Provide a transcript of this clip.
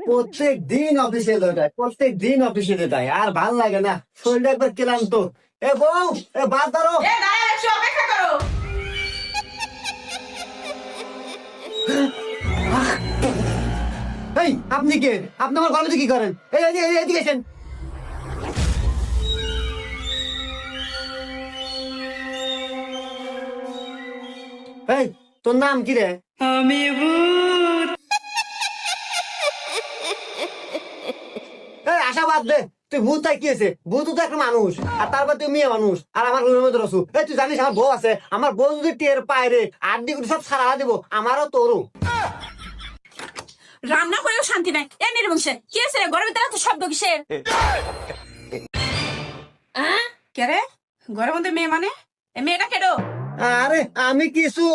প্রত্যেক দিন অফিসে যায়, প্রত্যেক দিন অফিসে যায়, আর ভাল লাগে না, শরীরটা একবার ক্লান্ত। এ বউ, এ বাদ ধরো। অপেক্ষা করো। এই আপনি কে? আপনি আমার ঘরের মধ্যে কি করেন? এই এদিকে এসেন। এই তোর নাম কি রে? আমি ভূত। এই আশাবাদ দে, তুই ভূত তাই কি আছে? ভূত তো একটা মানুষ, আর তারপর তুই মেয়ে মানুষ, আর আমার রুমের মধ্যে রসু। এই তুই জানিস আমার বউ আছে? আমার বউ যদি টের পায় রে, আড্ডি করে সব সারা দিব, আমারও তোরও। রান্না করেও শান্তি নাই। এ নির্বংশে কি আছে রে? গরমের তারা তো শব্দ কিসের? কে রে? ঘরের মধ্যে মেয়ে মানে? এ মেয়েটা কেডো? আরে আমি কিছু